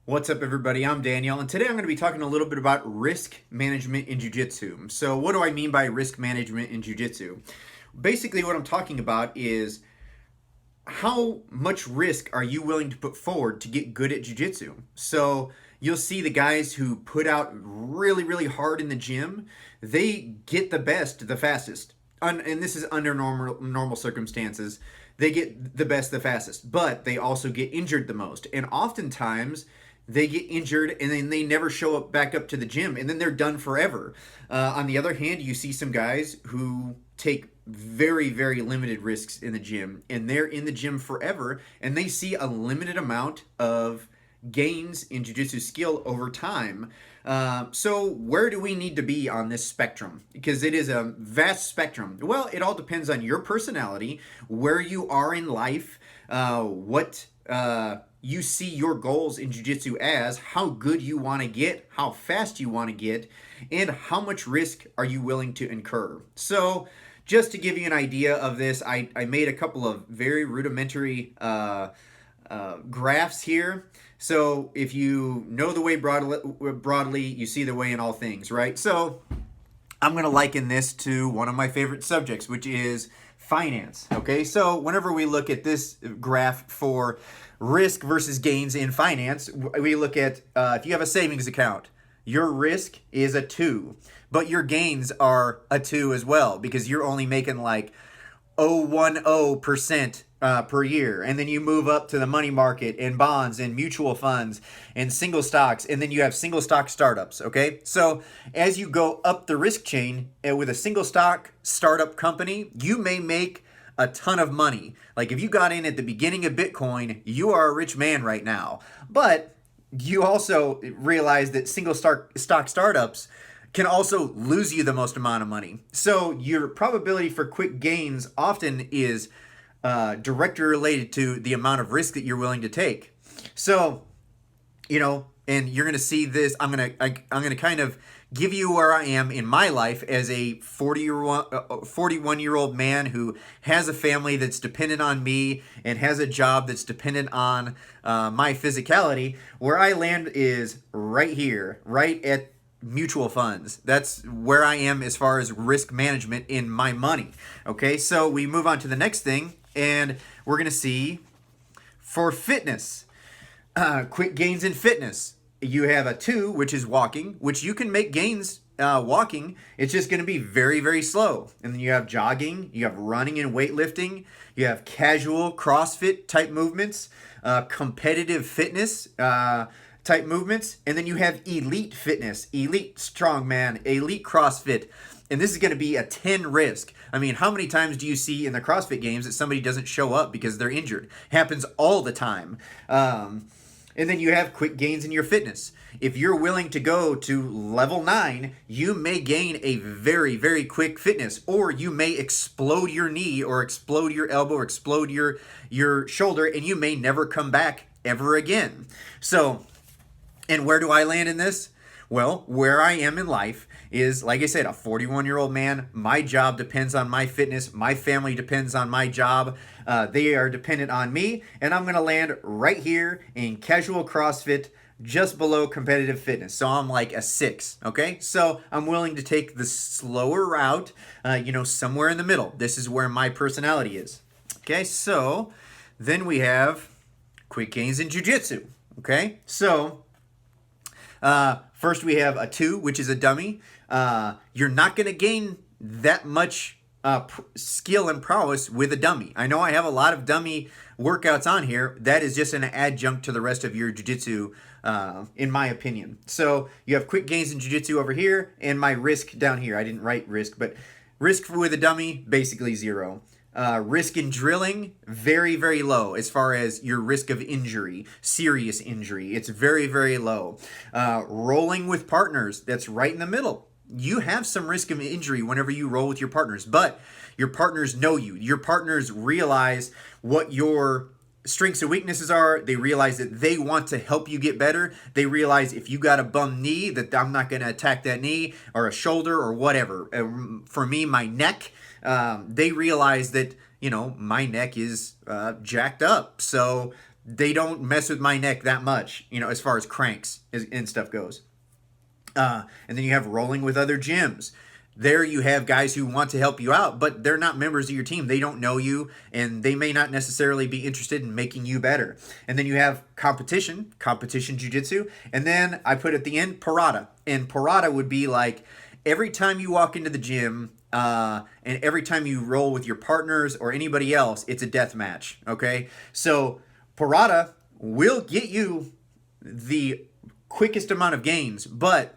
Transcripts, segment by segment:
What's up, everybody? I'm Daniel, and today I'm going to be talking a little bit about risk management in Jiu Jitsu. So, what do I mean by risk management in Jiu Jitsu? Basically, what I'm talking about is how much risk are you willing to put forward to get good at Jiu Jitsu? So, you'll see the guys who put out really, really hard in the gym, they get the best the fastest. And this is under normal circumstances. They get the best the fastest, but they also get injured the most. And oftentimes, they get injured and then they never show up back up to the gym and then they're done forever. On the other hand, you see some guys who take very, very limited risks in the gym and they're in the gym forever and they see a limited amount of gains in jiu-jitsu skill over time. So where do we need to be on this spectrum? Because it is a vast spectrum. Well, it all depends on your personality, where you are in life, what you see your goals in jiu-jitsu as, how good you want to get, how fast you want to get, and how much risk are you willing to incur. So just to give you an idea of this, I made a couple of very rudimentary graphs here. So if you know the way broadly, you see the way in all things, right? So I'm going to liken this to one of my favorite subjects, which is finance. Okay, so whenever we look at this graph for risk versus gains in finance, we look at if you have a savings account, your risk is a 2, but your gains are a 2 as well because you're only making like 0.10% per year. And then you move up to the money market and bonds and mutual funds and single stocks. And then you have single stock startups. Okay. So as you go up the risk chain with a single stock startup company, you may make a ton of money. Like if you got in at the beginning of Bitcoin, you are a rich man right now. But you also realize that single stock startups can also lose you the most amount of money. So your probability for quick gains often is directly related to the amount of risk that you're willing to take. So, and you're going to see this. I'm going to kind of give you where I am in my life as a 41-year-old man who has a family that's dependent on me and has a job that's dependent on my physicality. Where I land is right here, right at mutual funds. That's where I am as far as risk management in my money. Okay, so we move on to the next thing, and we're going to see for fitness, quick gains in fitness. You have a 2, which is walking, which you can make gains walking. It's just going to be very, very slow. And then you have jogging, you have running and weightlifting, you have casual CrossFit type movements, competitive fitness type movements, and then you have elite fitness, elite strongman, elite CrossFit. And this is going to be a 10 risk. I mean, how many times do you see in the CrossFit games that somebody doesn't show up because they're injured? Happens all the time. And then you have quick gains in your fitness. If you're willing to go to level 9, you may gain a very, very quick fitness, or you may explode your knee or explode your elbow or explode your shoulder, and you may never come back ever again. So, and where do I land in this? Well, where I am in life is, like I said, a 41-year-old man. My job depends on my fitness. My family depends on my job. They are dependent on me. And I'm going to land right here in casual CrossFit, just below competitive fitness. So I'm like a 6, okay? So I'm willing to take the slower route, somewhere in the middle. This is where my personality is. Okay, so then we have quick gains in Jiu Jitsu, okay? So first we have a 2, which is a dummy. You're not going to gain that much skill and prowess with a dummy. I know I have a lot of dummy workouts on here. That is just an adjunct to the rest of your jiu-jitsu, in my opinion. So you have quick gains in jiu-jitsu over here and my risk down here. I didn't write risk, but risk with a dummy, basically 0. Risk in drilling, very, very low as far as your risk of injury, serious injury. It's very, very low. Rolling with partners, that's right in the middle. You have some risk of injury whenever you roll with your partners, but your partners know you. Your partners realize what your strengths and weaknesses are. They realize that they want to help you get better. They realize if you got a bum knee, that I'm not going to attack that knee, or a shoulder or whatever. For me, my neck, they realize that, my neck is jacked up. So they don't mess with my neck that much, you know, as far as cranks and stuff goes. And then you have rolling with other gyms. There you have guys who want to help you out, but they're not members of your team. They don't know you, and they may not necessarily be interested in making you better. And then you have competition jiu-jitsu. And then I put at the end, porrada. And porrada would be like every time you walk into the gym, and every time you roll with your partners or anybody else, it's a death match, okay? So porrada will get you the quickest amount of gains, but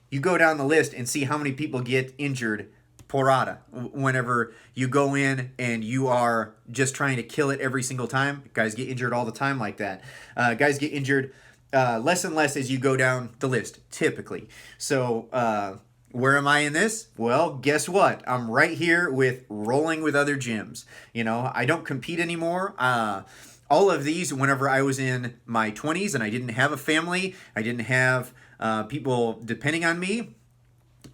you go down the list and see how many people get injured porrada whenever you go in and you are just trying to kill it every single time. Guys get injured all the time like that. Guys get injured less and less as you go down the list, typically. So where am I in this? Well, guess what? I'm right here with rolling with other gyms. You know, I don't compete anymore. All of these, whenever I was in my 20s and I didn't have a family, I didn't have people depending on me,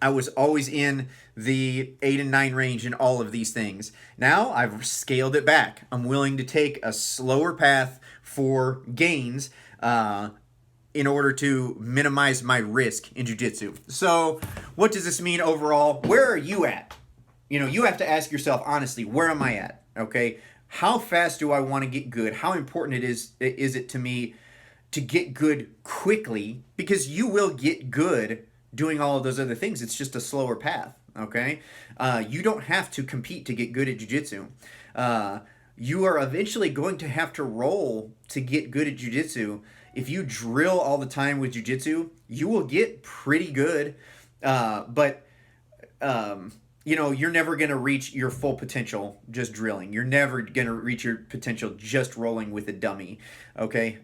I was always in the 8 and 9 range in all of these things. Now I've scaled it back. I'm willing to take a slower path for gains in order to minimize my risk in jiu-jitsu. So what does this mean overall? Where are you at? You know, you have to ask yourself honestly, where am I at? Okay, how fast do I want to get good? How important is it to me to get good quickly? Because you will get good doing all of those other things. It's just a slower path, okay? You don't have to compete to get good at jiu-jitsu. You are eventually going to have to roll to get good at jiu-jitsu. If you drill all the time with jiu-jitsu, you will get pretty good, but you know, you're never going to reach your full potential just drilling. You're never going to reach your potential just rolling with a dummy, okay?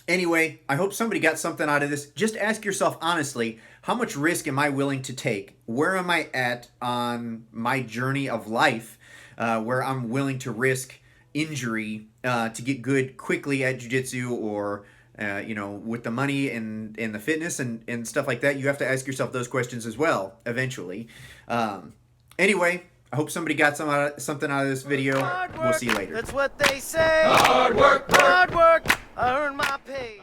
Anyway, I hope somebody got something out of this. Just ask yourself honestly, how much risk am I willing to take? Where am I at on my journey of life where I'm willing to risk injury to get good quickly at jiu-jitsu or you know, with the money and the fitness and stuff like that? You have to ask yourself those questions as well eventually. Anyway, I hope somebody got something out of this video. We'll see you later. That's what they say. Hard work, I earn my pay.